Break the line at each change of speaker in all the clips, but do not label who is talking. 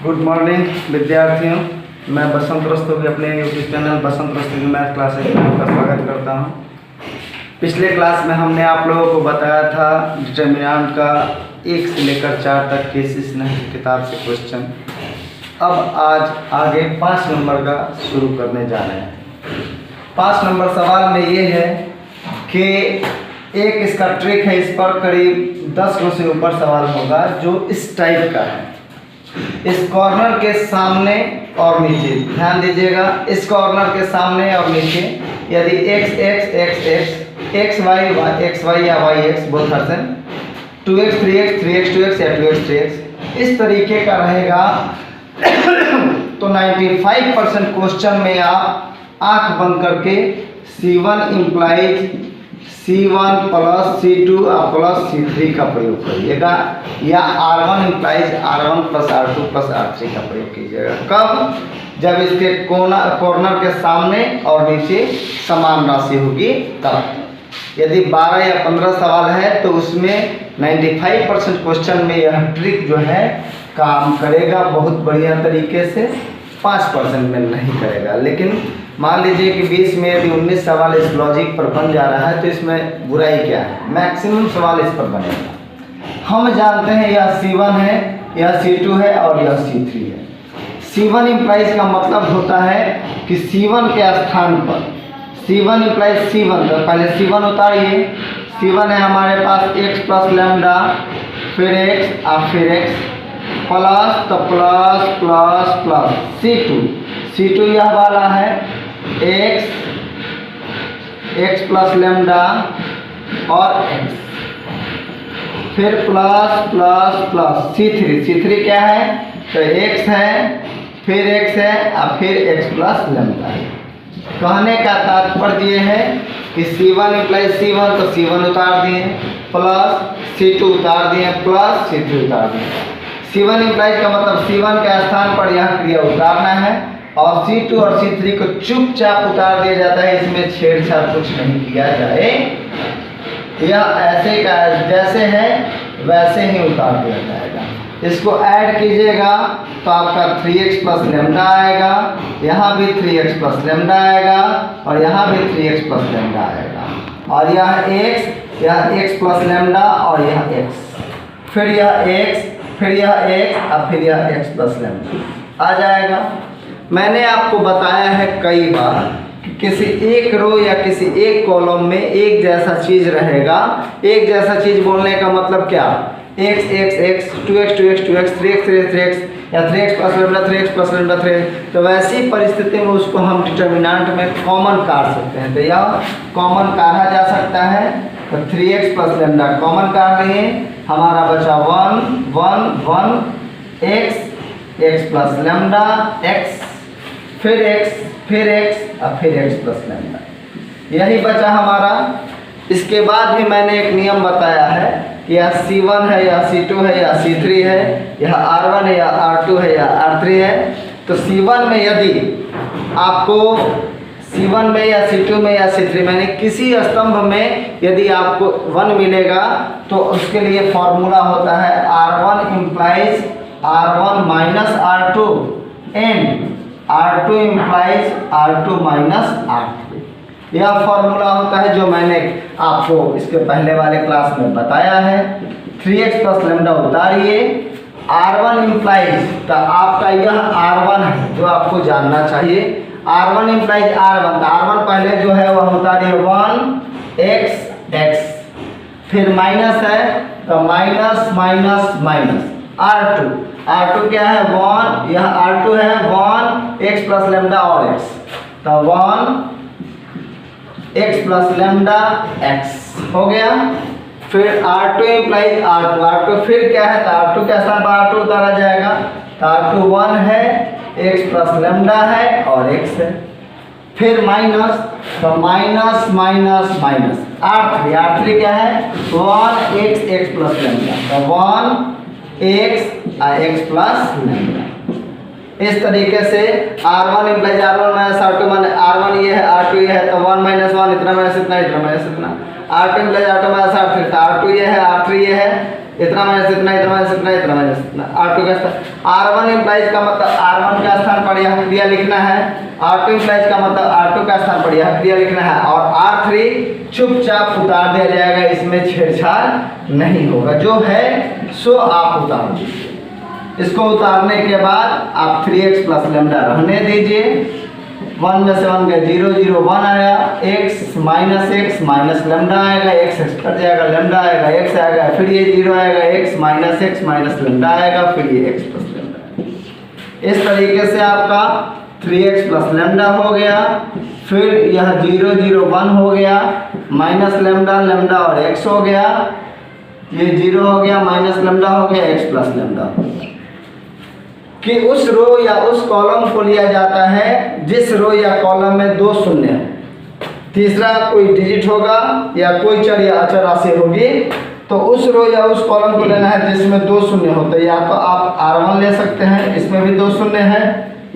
Good morning विद्यार्थियों, मैं बसंत रस्तोगी अपने यूट्यूब चैनल बसंत रस्तोगी मैथ क्लासेस में आपका स्वागत करता हूं। पिछले क्लास में हमने आप लोगों को बताया था डिटर्मिनेंट का 1 से लेकर 4 तक केसेस नहीं किताब से क्वेश्चन। अब आज आगे 5 नंबर का शुरू करने जा रहे हैं। 5 नंबर सवाल में ये है कि एक इसका ट्रिक है, इस पर करीब 10 से ऊपर सवाल होगा जो इस टाइप का है। इस कॉर्नर के सामने और नीचे ध्यान दीजिएगा, इस कॉर्नर के सामने और नीचे यदि x x x x x y y x y या y x both are same, 2x 3x 3x 2x या 2x 3x इस तरीके का रहेगा तो 95% क्वेश्चन में आप आंख बंद करके C1 implies C1 plus C2 plus C3 का प्रयोग करिएगा या R1 implies R1 plus R2 plus R3 का प्रयोग कीजिएगा। कब? जब इसके कॉर्नर के सामने और नीचे समान राशि होगी तब। यदि 12 या 15 सवाल है तो उसमें 95% क्वेश्चन में यह ट्रिक जो है काम करेगा बहुत बढ़िया तरीके से। 5% में नहीं करेगा। लेकिन मान लीजिए कि 20 में यदि 19 सवाल इस लॉजिक पर बन जा रहा है तो इसमें बुराई क्या है? मैक्सिमम सवाल इस पर बनेगा। हम जानते हैं यह C1 है, यह C2 है और यह C3 है। C1 इम्प्लाइज का मतलब होता है कि C1 के स्थान पर C1 इम्प्लाइज C1, तो पहले C1 उतारिए। C1 है हमारे पास x प्लस लैम्डा फिर x और फिर x प्लस तो प्लस प्लस प्लस C2 यह वाला है x प्लस लैम्डा और x फिर प्लस प्लस प्लस C3 क्या है? तो x है फिर x है और फिर x प्लस लैम्डा है। कहने का तात्पर्य ये है कि C1 इम्प्लाइज C1 तो C1 उतार दिए प्लस C2 उतार दिए प्लस C3 उतार दिए। C1 इम्प्लाइज का मतलब C1 के स्थान पर यह क्रिया उतारना है और C2 और C3 को चुपचाप उतार दिया जाता है। इसमें छेड़छाड़ कुछ नहीं किया जाए, यह ऐसे का जैसे है वैसे ही उतार दिया जाएगा। इसको ऐड कीजिएगा तो आपका 3x प्लस लैम्डा आएगा, यहाँ भी 3x प्लस लैम्डा आएगा और यहाँ भी 3x प्लस लैम्डा आएगा और यह x प्लस लैम्डा और यह x फिर यह x फिर यह x और फिर यह x प्लस लैम्डा आ जाएगा। मैंने आपको बताया है कई बार कि किसी एक रो या किसी एक कॉलम में एक जैसा चीज़ रहेगा। एक जैसा चीज़ बोलने का मतलब क्या? x x x 2x 2x 2x 3x 3x 3x या 3x plus lambda 3x plus lambda 3x। तो वैसी परिस्थिति में उसको हम डिटर्मिनेंट में कॉमन काट सकते हैं। तो यह कॉमन काटा जा सकता है। तो 3x प्लस लैम्डा कॉमन काट लिए, हमारा बचा 1 x प्लस लैम्डा x फिर x और फिर x प्लस लैम्डा, यही बचा हमारा। इसके बाद भी मैंने एक नियम बताया है कि यह C1 है या C2 है या C3 है, यह R1 है या R2 है या R3 है। तो C1 में यदि आपको C1 में या C2 में या C3 में किसी स्तंभ में यदि आपको 1 मिलेगा तो उसके लिए फॉर्मूला होता है R1 implies R1 minus R2 and R2 implies R2 minus R3। यह फॉर्मूला होता है जो मैंने आपको इसके पहले वाले क्लास में बताया है। 3x plus lambda उतारिए, R1 implies तो आपका यह R1 है जो आपको जानना चाहिए। R1 इम्प्लाइज R1, तो R1 पहले जो है वह उतारिए 1 x फिर माइनस है तो माइनस माइनस माइनस R2 क्या है? 1, यह R2 है 1 x प्लस लैम्डा और x, तो 1 x प्लस लैम्डा x हो गया। फिर R2 इम्प्लाइज R2 फिर क्या है? तो R2 के स्थान पर R2 उतारा जाएगा, तो R2 1 है x प्लस लैम्डा है और x है। फिर माइनस तो माइनस माइनस माइनस R3 क्या है? 1 x प्लस लैम्डा, तो 1 x प्लस लैम्डा। इस तरीके से R1 implies R1 minus R2 minus R1 ये है R2 ये है, तो 1 माइनस 1 इतना माइनस इतना इतना माइनस इतना। R2 implies R2 minus R3, तो R2 ये है R3 ये है, इतना माइनस इतना, इतना माइनस इतना, इतना माइनस इतना। R2 का स्थान R1 इम्प्लाइज का मतलब R1 का स्थान पर यह क्रिया लिखना है, R2 इम्प्लाइज का मतलब R2 का स्थान पर यह क्रिया लिखना है, और R3 चुपचाप उतार दिया जाएगा, इसमें छेड़छाड़ नहीं होगा, जो है सो आप उतार दीजिए। इसको उतारने के बाद आप 3x प्लस लेमडा रहने दीजिए। 1 में से 1 गया 0 0 1 आया, x माइनस लेमडा आएगा, x कट जाएगा, लेमडा आएगा, x आएगा, फिर ये 0 आएगा, x माइनस लेमडा आएगा, फिर ये x प्लस लेमडा। इस तरीके से आपका 3x प्लस लेमडा हो गया, फिर यह 0 0 1 हो गया, माइनस लेमडा लेमडा और x हो गया, ये 0 हो गया, माइनस लेमडा हो गया, x प्लस लेमडा कि उस रो या उस कॉलम को लिया जाता है जिस रो या कॉलम में 2 शून्य है। तीसरा कोई डिजिट होगा या कोई चर या अचर राशि होगी, तो उस रो या उस कॉलम को लेना है जिसमें 2 शून्य होते हैं। या तो आप R1 ले सकते हैं, इसमें भी 2 शून्य है,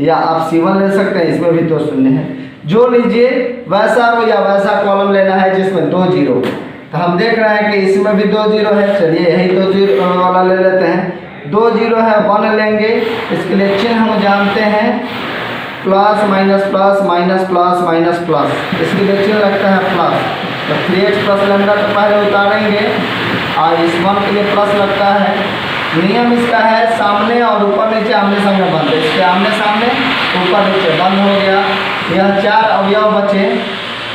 या आप C1 ले सकते हैं, इसमें भी 2 शून्य है। जो लीजिए वैसा रो या वैसा कॉलम लेना है जिसमें 2 जीरो। तो हम देख रहे हैं कि इसमें भी 2 जीरो है, चलिए यही 2 जीरो वाला ले लेते हैं। 2 जीरो है, 1 लेंगे, इसके लिए चिन्ह हम जानते हैं, plus minus plus minus plus minus plus, इसके लिए चिन्ह लगता है प्लस। तो 3x प्लस लेमडा तो पहले उतारेंगे, और इस 1 के लिए प्लस लगता है। नियम इसका है सामने और ऊपर नीचे आमने सामने बंद, इसके आमने सामने ऊपर नीचे बंद हो गया। यह 4 अवयव बचे,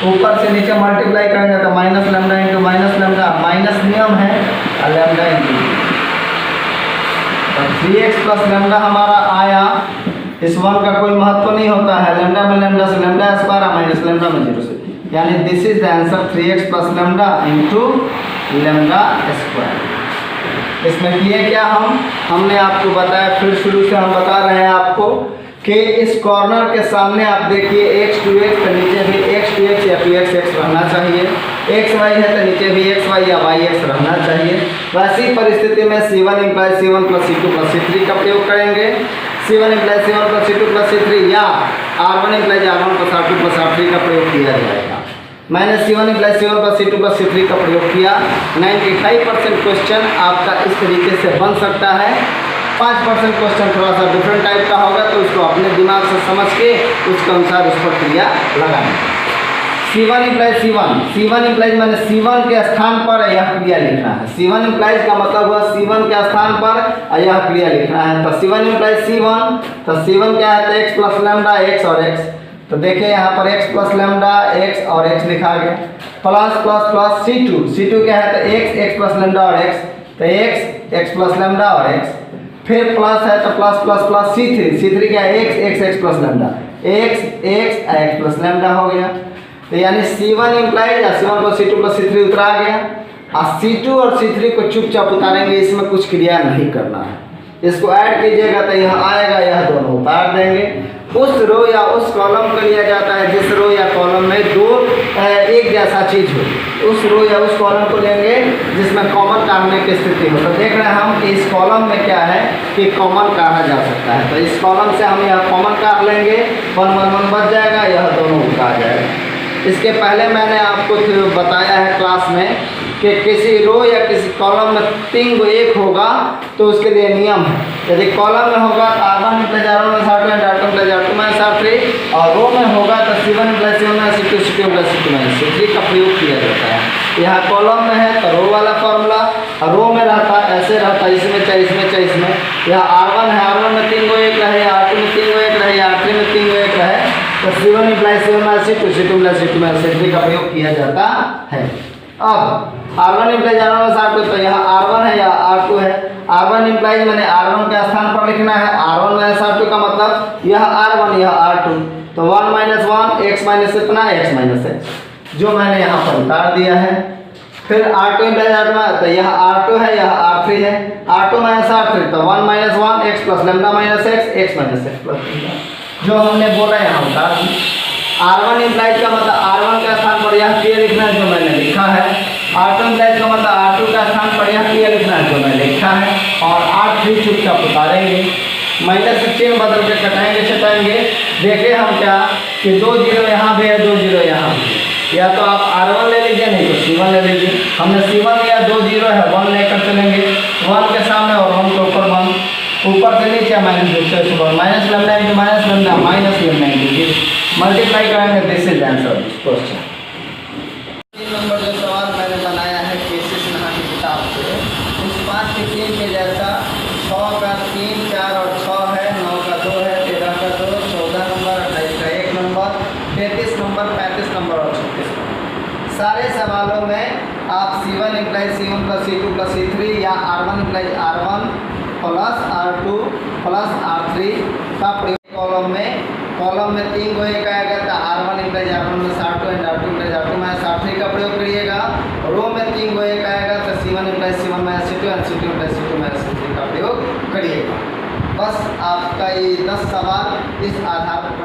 ऊपर से नीचे मल्टीप्लाई करेंगे तो minus lambda into minus lambda, minus नियम है, और lambda into 3x plus lambda हमारा आया। इस 1 का कोई महत्व नहीं होता है, लेमडा में लेमडा से लेमडा स्क्वायर, माइनस लेमडा में 0 से, यानी this is the answer 3x plus lambda into lambda square. इसमें किए क्या हमने आपको बताया, फिर शुरू से हम बता रहे हैं आपको कि इस कॉर्नर के सामने आप देखिए x 2x के नीचे भी x 2x या 2x x रहना चाहिए, x y है तो नीचे भी x y या y x रहना चाहिए। वैसी परिस्थिति में C1 implies C1 plus C2 plus C3 का प्रयोग करेंगे। C1 implies C1 plus C2 plus C3 या R1 implies R1 plus R2 plus R3 का प्रयोग किया जाएगा। मैंने C1 implies C1 plus C2 plus C3 का प्रयोग किया। 95% क्वेश्चन आपका इस तरीके से बन सकता है। 5% क्वेश्चन थोड़ा सा डिफरेंट टाइप का होगा, तो उसको अपने दिमाग से समझ के उसके अनुसार उस पर क्रिया लगाएं। C1 इम्प्लाइज C1 इम्प्लाइज मैंने C1 के स्थान पर यह क्रिया लिखना है। C1 इम्प्लाइज का मतलब हुआ C1 के स्थान पर यह क्रिया लिखना है। तो C1 इम्प्लाइज C1, तो C1 क्या है, तो x प्लस लेमडा x और x। तो देखिए यहाँ पर x प्लस लेमडा x और x लिखा गया, प्लस प्लस प्लस C2 क्या है, तो x प्लस लेमडा और x, तो x प्लस लेमडा और x, फिर प्लस है तो प्लस प्लस प्लस C3 क्या है, x plus lambda, x plus lambda हो गया। तो यानी C1 इम्प्लाइज या C1 plus C2 plus C3 उतरा गया, और C2 और C3 को चुपचाप उतारेंगे, इसमें कुछ क्रिया नहीं करना है। इसको ऐड कीजिएगा तो यह आएगा, यह दोनों उतार देंगे। उस रो या उस कॉलम को लिया जाता है जिस रो या कॉलम में 2 एक जैसा चीज हो। उस रो या उस कॉलम को लेंगे जिसमें कॉमन काटने की स्थिति हो। तो देख रहे हैं हम कि इस कॉलम में क्या है कि कॉमन काटा जा सकता है, तो इस कॉलम से हम यह कॉमन काट लेंगे, 1 1 1 बच जाएगा, यह दोनों उतार जाएगा। इसके पहले मैंने आपको बताया है क्लास में कि किसी रो या किसी कॉलम में 3 को 1 होगा तो उसके लिए नियम है। यदि कॉलम में होगा तो R1 implies R1 minus R2 and R2 implies R2 minus R3, और रो में होगा तो C1 implies C1 minus C2 C2 implies C2 minus C3 का प्रयोग किया जाता है। यहाँ कॉलम में है तो रो वाला फॉर्मूला, और रो में रहता ऐसे रहता, इसमें चाहे इसमें चाहे इसमें। यहाँ R1 है, R1 में 3 को 1 रहे, R2 में 3 को 1 रहे, R3 में 3 को 1 रहे, तो C1 implies C1 minus C2 C2 implies C2 minus C3 का प्रयोग किया जाता है। अब R1 implies R1 minus R2, तो यहाँ R1 है या R2 है। R1 इम्प्लाइज मैंने R1 के स्थान पर लिखना है, R1 माइनस R2 का मतलब यह R1 यह R2, तो 1 माइनस 1 x माइनस इतना x माइनस x, जो मैंने यहाँ पर उतार दिया है। फिर R2 इम्प्लाइज R2, तो यह R2 है यह R3 है, R2 माइनस R3, तो 1 minus 1 x plus lambda minus x minus x plus, जो हमने बोला यहाँ उतार दी। R1 इम्प्लाइज का मतलब R1 के स्थान पर यह क्रिया लिखना है जो मैंने लिखा है, R2 इम्प्लाइज का मतलब R2 का स्थान पर यह क्रिया लिखना है जो मैंने लिखा है, और R3 चुपचाप उतारेंगे, माइनस चिन्ह बदल के कटाएंगे छटाएंगे। देखें हम क्या कि 2 जीरो यहाँ भी है, 2 जीरो यहाँ भी, या तो आप R1 ले लीजिए, नहीं तो C1 ले लीजिए। हमने C1 लिया, 2 जीरो है, 1 लेकर चलेंगे, 1 के सामने और 1 के ऊपर 1, ऊपर से नीचे माइनस दूसरे से minus lambda into minus lambda minus lambda into multiply करेंगे, this is answer this question. 3 नंबर जो सवाल मैंने बनाया है केसेस नहा की किताब से, उस 5 के 3 के जैसा 6 का 3, 4 और 6 है, 9 का 2 है, 13 का 2, 14 नंबर, 28 का 1 नंबर, 33 नंबर, 35 नंबर और 36 नंबर। सारे सवालों में आप C1 implies C1 plus C2 plus C3 या R1 implies R1 plus R2 plus R3 का प्रयोग कॉलम में 3 को एक आएगा तो R1 implies R1 plus R2 and R2 implies R2 minus R3 का प्रयोग करिएगा। रो में 3 को एक आएगा तो C1 implies C1 minus C2 and C2 implies C2 minus C3 का प्रयोग करिएगा। बस आपका ये 10 सवाल इस आधार पर